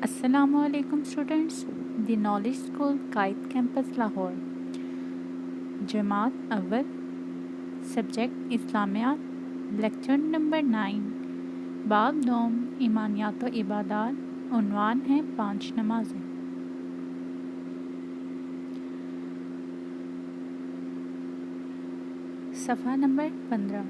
السلام علیکم students, the knowledge school Quaid campus Lahore, جماعت اول، سبجیکٹ اسلامیات، لیکچر نمبر 9، باب دوم، ایمانیات و عبادات، عنوان ہے 5 نمازیں۔ صفحہ نمبر 15۔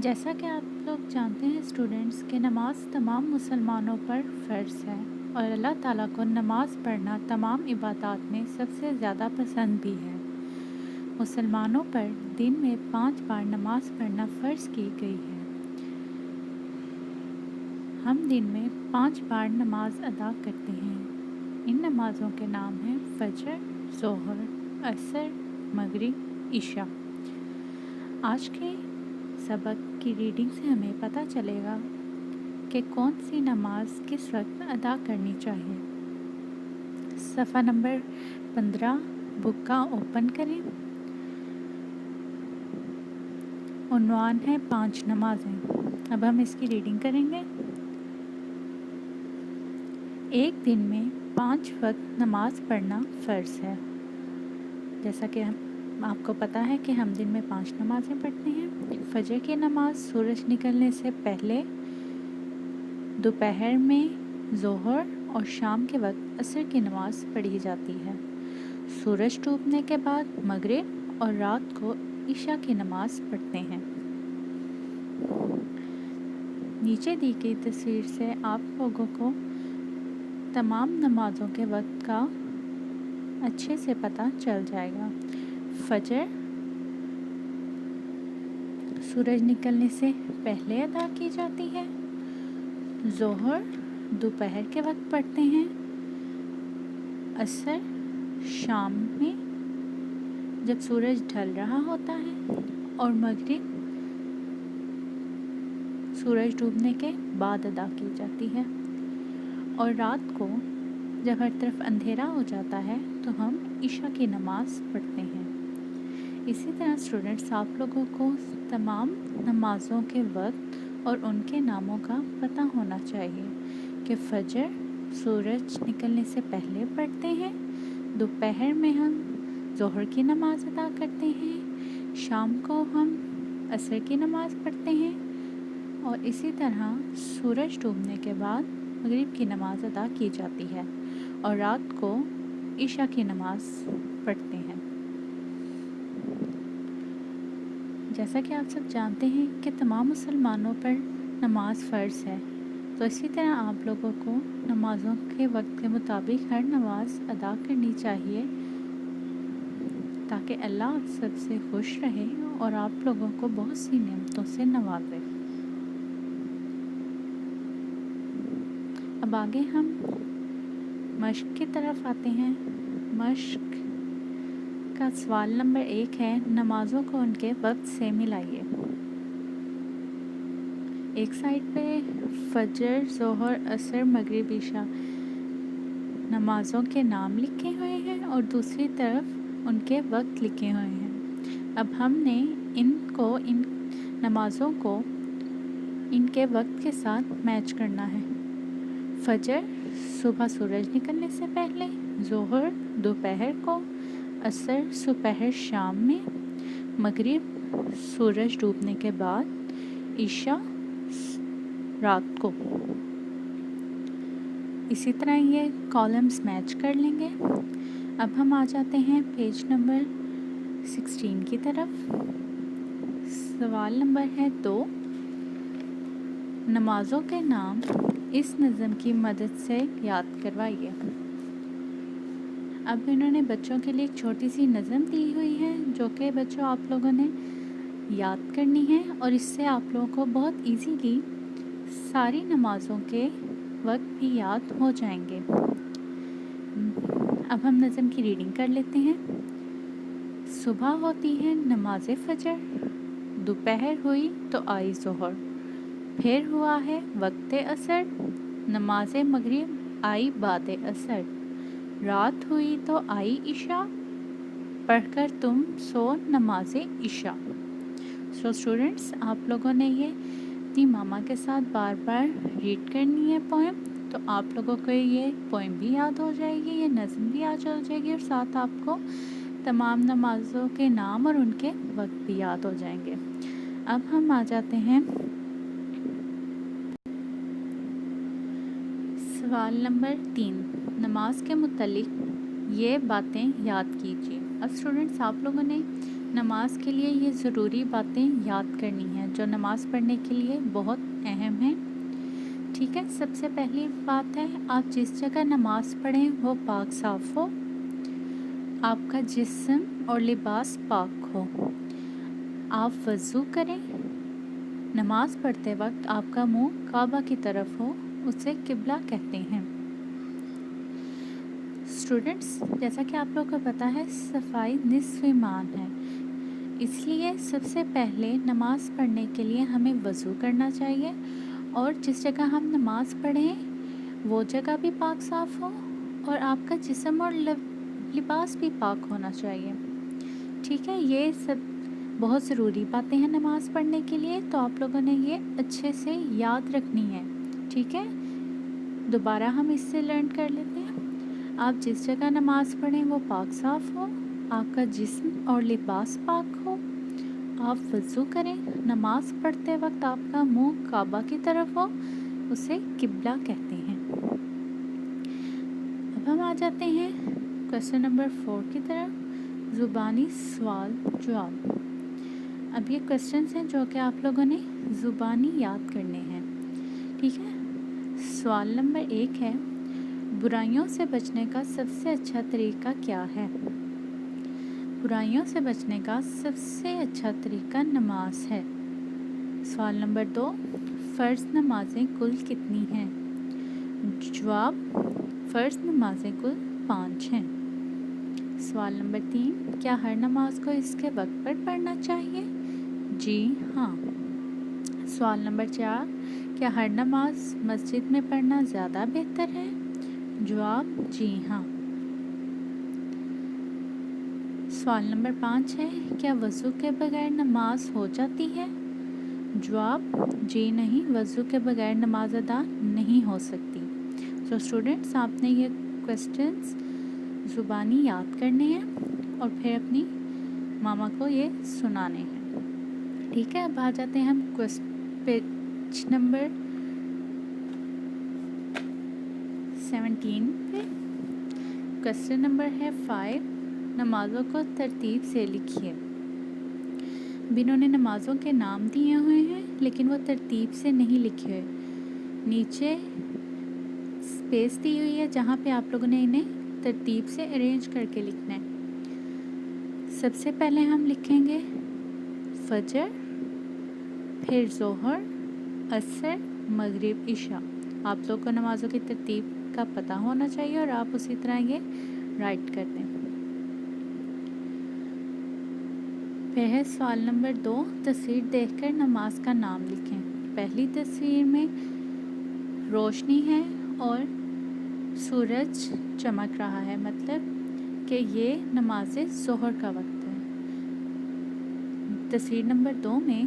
جیسا کہ آپ لوگ جانتے ہیں اسٹوڈنٹس کہ نماز تمام مسلمانوں پر فرض ہے، اور اللہ تعالیٰ کو نماز پڑھنا تمام عبادات میں سب سے زیادہ پسند بھی ہے۔ مسلمانوں پر دن میں 5 بار نماز پڑھنا فرض کی گئی ہے۔ ہم دن میں 5 بار نماز ادا کرتے ہیں۔ ان نمازوں کے نام ہیں فجر، ظہر، عصر، مغرب، عشاء۔ آج کے سبق کی ریڈنگ سے ہمیں پتہ چلے گا کہ کون سی نماز کس وقت ادا کرنی چاہیے۔ صفحہ نمبر 15 بک کا اوپن کریں۔ عنوان ہے 5 نمازیں۔ اب ہم اس کی ریڈنگ کریں گے۔ ایک دن میں 5 وقت نماز پڑھنا فرض ہے۔ جیسا کہ آپ کو پتہ ہے کہ ہم دن میں 5 نمازیں پڑھتے ہیں۔ فجر کی نماز سورج نکلنے سے پہلے، دوپہر میں ظہر اور شام کے وقت عصر کی نماز پڑھی جاتی ہے۔ سورج ڈوبنے کے بعد مغرب اور رات کو عشاء کی نماز پڑھتے ہیں۔ نیچے دی گئی تصویر سے آپ لوگوں کو تمام نمازوں کے وقت کا اچھے سے پتہ چل جائے گا۔ فجر سورج نکلنے سے پہلے ادا کی جاتی ہے۔ ظہر دوپہر کے وقت پڑھتے ہیں۔ عصر شام میں جب سورج ڈھل رہا ہوتا ہے، اور مغرب سورج ڈوبنے کے بعد ادا کی جاتی ہے۔ اور رات کو جب ہر طرف اندھیرا ہو جاتا ہے تو ہم عشاء کی نماز پڑھتے ہیں۔ اسی طرح اسٹوڈنٹس آپ لوگوں کو تمام نمازوں کے وقت اور ان کے ناموں کا پتہ ہونا چاہیے کہ فجر سورج نکلنے سے پہلے پڑھتے ہیں، دوپہر میں ہم ظہر کی نماز ادا کرتے ہیں، شام کو ہم عصر کی نماز پڑھتے ہیں، اور اسی طرح سورج ڈوبنے کے بعد مغرب کی نماز ادا کی جاتی ہے، اور رات کو عشاء کی نماز پڑھتے ہیں۔ جیسا کہ آپ سب جانتے ہیں کہ تمام مسلمانوں پر نماز فرض ہے، تو اسی طرح آپ لوگوں کو نمازوں کے وقت کے مطابق ہر نماز ادا کرنی چاہیے، تاکہ اللہ آپ سب سے خوش رہے اور آپ لوگوں کو بہت سی نعمتوں سے نوازے۔ اب آگے ہم مشق کی طرف آتے ہیں۔ مشق کا سوال نمبر 1 ہے، نمازوں کو ان کے وقت سے ملائیے۔ ایک سائڈ پہ فجر، ظہر، عصر، مغرب، عشاء نمازوں کے نام لکھے ہوئے ہیں، اور دوسری طرف ان کے وقت لکھے ہوئے ہیں۔ اب ہم نے ان نمازوں کو ان کے وقت کے ساتھ میچ کرنا ہے۔ فجر صبح سورج نکلنے سے پہلے، ظہر دوپہر کو، عصر دوپہر شام میں، مغرب سورج ڈوبنے کے بعد، عشاء رات کو۔ اسی طرح یہ کالمز میچ کر لیں گے۔ اب ہم آ جاتے ہیں پیج نمبر 16 کی طرف۔ سوال نمبر ہے 2، نمازوں کے نام اس نظم کی مدد سے یاد کروائیے۔ اب انہوں نے بچوں کے لیے ایک چھوٹی سی نظم دی ہوئی ہے، جو کہ بچوں آپ لوگوں نے یاد کرنی ہے، اور اس سے آپ لوگوں کو بہت ایزیلی ساری نمازوں کے وقت بھی یاد ہو جائیں گے۔ اب ہم نظم کی ریڈنگ کر لیتے ہیں۔ صبح ہوتی ہے نماز فجر، دوپہر ہوئی تو آئی ظہر، پھر ہوا ہے وقت عصر، نماز مغرب آئی بعد عصر، رات ہوئی تو آئی عشاء، پڑھ کر تم سو نماز عشاء۔ سو اسٹوڈنٹس آپ لوگوں نے یہ اپنی ماما کے ساتھ بار بار ریڈ کرنی ہے پوئم، تو آپ لوگوں کو یہ پوئم بھی یاد ہو جائے گی، یہ نظم بھی یاد ہو جائے گی، اور ساتھ آپ کو تمام نمازوں کے نام اور ان کے وقت بھی یاد ہو جائیں گے۔ اب ہم آ جاتے ہیں سوال نمبر 3، نماز کے متعلق یہ باتیں یاد کیجیے۔ اب اسٹوڈنٹس، آپ لوگوں نے نماز کے لیے یہ ضروری باتیں یاد کرنی ہیں جو نماز پڑھنے کے لیے بہت اہم ہیں، ٹھیک ہے؟ سب سے پہلی بات ہے، آپ جس جگہ نماز پڑھیں وہ پاک صاف ہو، آپ کا جسم اور لباس پاک ہو، آپ وضو کریں، نماز پڑھتے وقت آپ کا منہ کعبہ کی طرف ہو، اسے قبلہ کہتے ہیں۔ اسٹوڈنٹس، جیسا کہ آپ لوگوں کو پتہ ہے صفائی نصف ایمان ہے، اس لیے سب سے پہلے نماز پڑھنے کے لیے ہمیں وضو کرنا چاہیے، اور جس جگہ ہم نماز پڑھیں وہ جگہ بھی پاک صاف ہو، اور آپ کا جسم اور لباس بھی پاک ہونا چاہیے، ٹھیک ہے؟ یہ سب بہت ضروری باتیں ہیں نماز پڑھنے کے لیے، تو آپ لوگوں نے یہ اچھے سے یاد رکھنی ہے، ٹھیک ہے؟ دوبارہ ہم اس سے لرن کر لیتے ہیں۔ آپ جس جگہ نماز پڑھیں وہ پاک صاف ہو، آپ کا جسم اور لباس پاک ہو، آپ وضو کریں، نماز پڑھتے وقت آپ کا منہ کعبہ کی طرف ہو، اسے قبلہ کہتے ہیں۔ اب ہم آ جاتے ہیں کویسچن نمبر 4 کی طرف، زبانی سوال جواب۔ اب یہ کویسچنس ہیں جو کہ آپ لوگوں نے زبانی یاد کرنے ہیں، ٹھیک ہے؟ سوال نمبر 1 ہے، برائیوں سے بچنے کا سب سے اچھا طریقہ کیا ہے؟ برائیوں سے بچنے کا سب سے اچھا طریقہ نماز ہے۔ سوال نمبر 2، فرض نمازیں کل کتنی ہیں؟ جواب، فرض نمازیں کل 5 ہیں۔ سوال نمبر 3، کیا ہر نماز کو اس کے وقت پر پڑھنا چاہیے؟ جی ہاں۔ سوال نمبر 4، کیا ہر نماز مسجد میں پڑھنا زیادہ بہتر ہے؟ جواب، جی ہاں۔ سوال نمبر 5 ہے، کیا وضو کے بغیر نماز ہو جاتی ہے؟ جواب، جی نہیں، وضو کے بغیر نماز ادا نہیں ہو سکتی۔ سو اسٹوڈنٹس، آپ نے یہ کویسچنس زبانی یاد کرنے ہیں اور پھر اپنی ماما کو یہ سنانے ہیں، ٹھیک ہے؟ اب آ جاتے ہیں ہم پیج نمبر 17 پہ۔ کویسچن نمبر ہے 5، نمازوں کو ترتیب سے لکھیے۔ اب انہوں نے نمازوں کے نام دیے ہوئے ہیں لیکن وہ ترتیب سے نہیں لکھے ہوئے، نیچے اسپیس دی ہوئی ہے جہاں پہ آپ لوگوں نے انہیں ترتیب سے ارینج کر کے لکھنا ہے۔ سب سے پہلے ہم لکھیں گے فجر، پھر ظہر، عصر، مغرب، عشاء۔ آپ لوگ کو نمازوں کی ترتیب کا پتہ ہونا چاہیے اور آپ اسی طرح یہ رائٹ کر دیں۔ پھر ہے سوال نمبر 2، تصویر دیکھ کر نماز کا نام لکھیں۔ پہلی تصویر میں روشنی ہے اور سورج چمک رہا ہے، مطلب کہ یہ نماز ظہر کا وقت ہے۔ تصویر نمبر 2 میں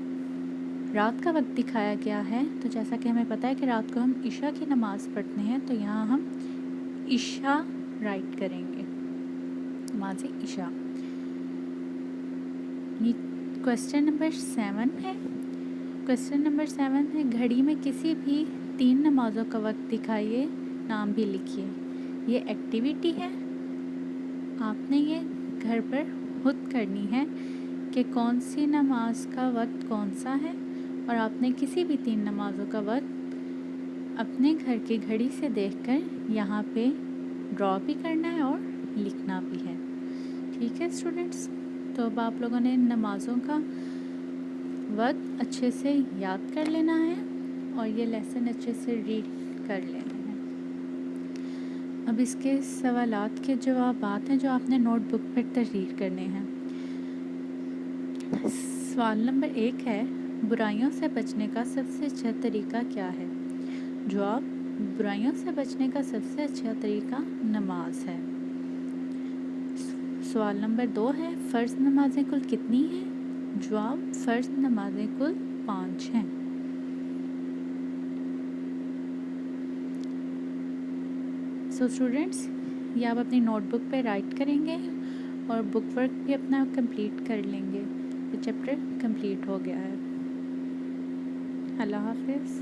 رات کا وقت دکھایا گیا ہے، تو جیسا کہ ہمیں پتہ ہے کہ رات کو ہم عشاء کی نماز پڑھتے ہیں، تو یہاں ہم عشاء رائٹ کریں گے، نماز عشاء۔ کویسچن نمبر 7 ہے، کویسچن نمبر 7 ہے، گھڑی میں کسی بھی 3 نمازوں کا وقت دکھائیے، نام بھی لکھیے۔ یہ ایکٹیویٹی ہے، آپ نے یہ گھر پر خود کرنی ہے کہ کون سی نماز کا وقت کون سا ہے، اور آپ نے کسی بھی 3 نمازوں کا وقت اپنے گھر کی گھڑی سے دیکھ کر یہاں پہ ڈرا بھی کرنا ہے اور لکھنا بھی ہے، ٹھیک ہے اسٹوڈنٹس؟ تو اب آپ لوگوں نے نمازوں کا وقت اچھے سے یاد کر لینا ہے اور یہ لیسن اچھے سے ریڈ کر لینا ہے۔ اب اس کے سوالات کے جوابات ہیں جو آپ نے نوٹ بک پر تحریر کرنے ہیں۔ سوال نمبر 1 ہے، برائیوں سے بچنے کا سب سے اچھا طریقہ کیا ہے؟ جواب، برائیوں سے بچنے کا سب سے اچھا طریقہ نماز ہے۔ سوال نمبر 2 ہے، فرض نمازیں کل کتنی ہیں؟ جواب، فرض نمازیں کل 5 ہیں۔ سو اسٹوڈینٹس، یہ آپ اپنی نوٹ بک پہ رائٹ کریں گے اور بک ورک بھی اپنا کمپلیٹ کر لیں گے. یہ چیپٹر کمپلیٹ ہو گیا ہے. اللہ حافظ.